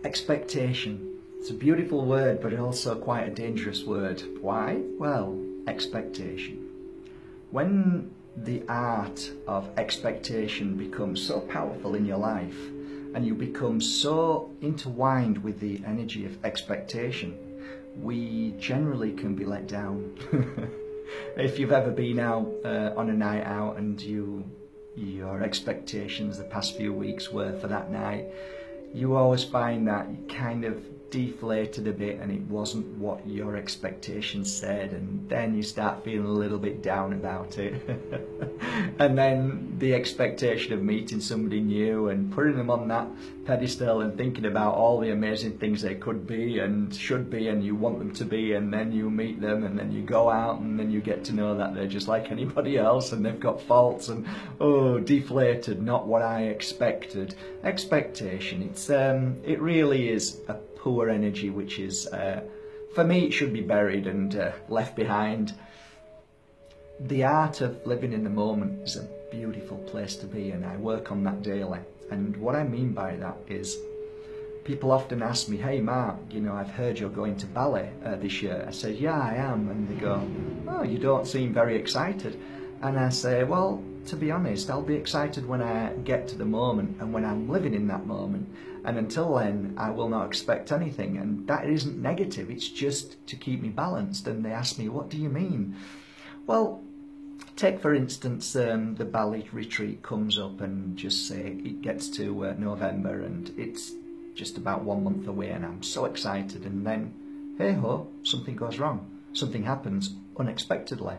Expectation. It's a beautiful word, but also quite a dangerous word. Why? Well, expectation. When the art of expectation becomes so powerful in your life, and you become so intertwined with the energy of expectation, we generally can be let down. If you've ever been out on a night out and your expectations the past few weeks were for that night, you always find that you kind of deflated a bit and it wasn't what your expectations said, and then you start feeling a little bit down about it. And then the expectation of meeting somebody new and putting them on that pedestal and thinking about all the amazing things they could be and should be and you want them to be, and then you meet them and then you go out and then you get to know that they're just like anybody else and they've got faults, and oh, deflated, not what I expected. Expectation, it really is a poor energy, which is, for me, it should be buried and left behind. The art of living in the moment is a beautiful place to be, and I work on that daily. And what I mean by that is, people often ask me, hey Mark, you know, I've heard you're going to ballet this year. I said, yeah, I am. And they go, oh, you don't seem very excited. And I say, well, to be honest, I'll be excited when I get to the moment and when I'm living in that moment. And until then, I will not expect anything. And that isn't negative, it's just to keep me balanced. And they ask me, what do you mean? Well, take for instance, the ballet retreat comes up, and just say it gets to November and it's just about 1 month away, and I'm so excited. And then, hey ho, something goes wrong. Something happens unexpectedly.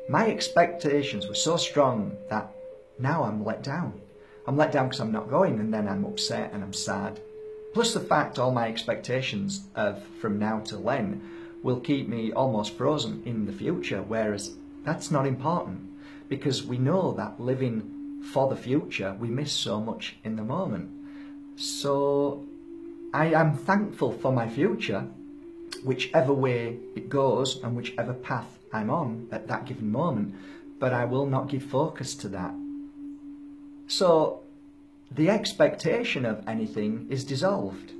My expectations were so strong that now I'm let down. I'm let down because I'm not going, and then I'm upset and I'm sad. Plus the fact all my expectations of from now till then will keep me almost frozen in the future, whereas that's not important, because we know that living for the future, we miss so much in the moment. So I am thankful for my future, whichever way it goes and whichever path I'm on at that given moment, but I will not give focus to that. So the expectation of anything is dissolved.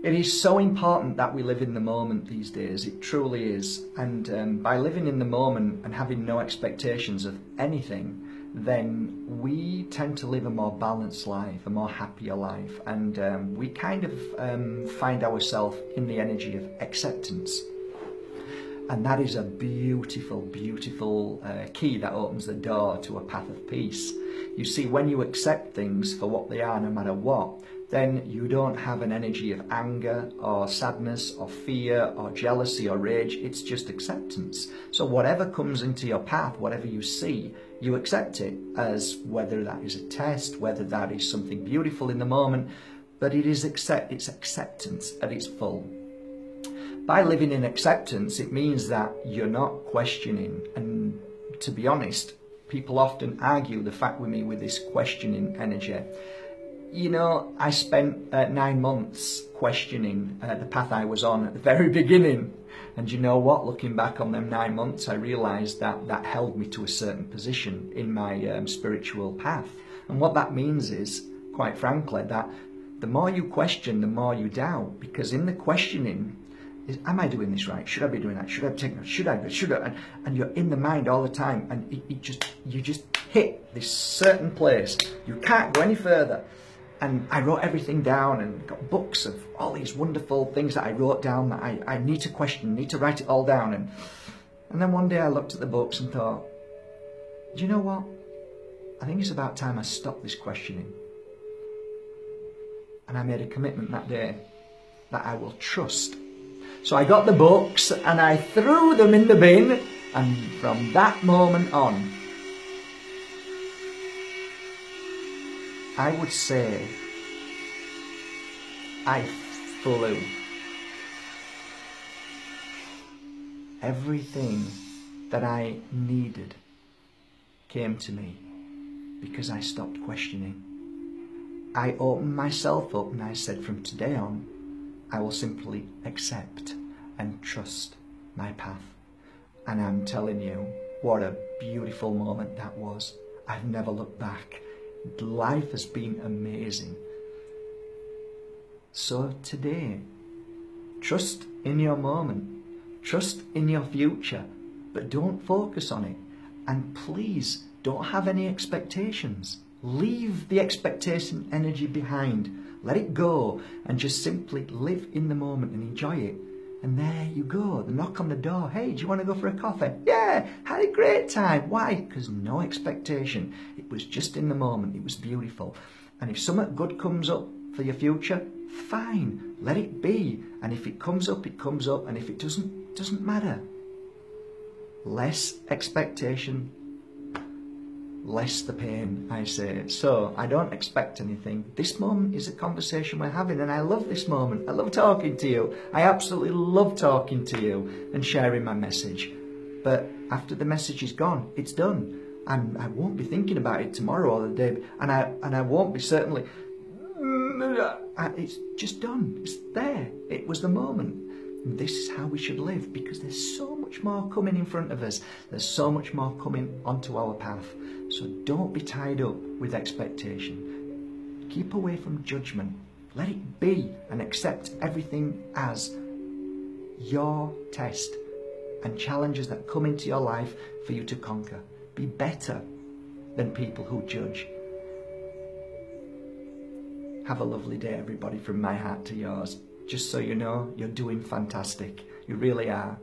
It is so important that we live in the moment these days, it truly is. And by living in the moment and having no expectations of anything, then we tend to live a more balanced life, a more happier life, and we kind of find ourselves in the energy of acceptance. And that is a beautiful, beautiful key that opens the door to a path of peace. You see, when you accept things for what they are, no matter what, then you don't have an energy of anger or sadness or fear or jealousy or rage. It's just acceptance. So whatever comes into your path, whatever you see, you accept it, as whether that is a test, whether that is something beautiful in the moment, but it's acceptance at its full. By living in acceptance, it means that you're not questioning. And to be honest, people often argue the fact with me with this questioning energy. You know, I spent 9 months questioning the path I was on at the very beginning. And you know what? Looking back on them 9 months, I realised that that held me to a certain position in my spiritual path. And what that means is, quite frankly, that the more you question, the more you doubt. Because in the questioning, am I doing this right? Should I be doing that? Should I take that? Should I? And you're in the mind all the time, and you just hit this certain place. You can't go any further. And I wrote everything down and got books of all these wonderful things that I wrote down that I need to question, need to write it all down. And then one day I looked at the books and thought, do you know what? I think it's about time I stopped this questioning. And I made a commitment that day that I will trust. So I got the books and I threw them in the bin, and from that moment on, I would say I flew. Everything that I needed came to me because I stopped questioning. I opened myself up and I said, from today on, I will simply accept and trust my path. And I'm telling you, what a beautiful moment that was. I've never looked back. Life has been amazing. So today, trust in your moment, trust in your future, but don't focus on it. And please don't have any expectations. Leave the expectation energy behind. Let it go and just simply live in the moment and enjoy it. And there you go, the knock on the door. Hey, do you want to go for a coffee? Yeah, had a great time. Why? Because no expectation. It was just in the moment. It was beautiful. And if something good comes up for your future, fine, let it be. And if it comes up, it comes up. And if it doesn't matter. Less expectation, less the pain, I say. So I don't expect anything. This moment is a conversation we're having, and I love this moment. I love talking to you. I absolutely love talking to you and sharing my message. But after the message is gone, it's done. And I won't be thinking about it tomorrow or the day, and I won't be certainly. It's just done. It's there. It was the moment. And this is how we should live, because there's so much more coming in front of us. There's so much more coming onto our path. So don't be tied up with expectation. Keep away from judgment. Let it be and accept everything as your test and challenges that come into your life for you to conquer. Be better than people who judge. Have a lovely day, everybody, from my heart to yours. Just so you know, you're doing fantastic. You really are.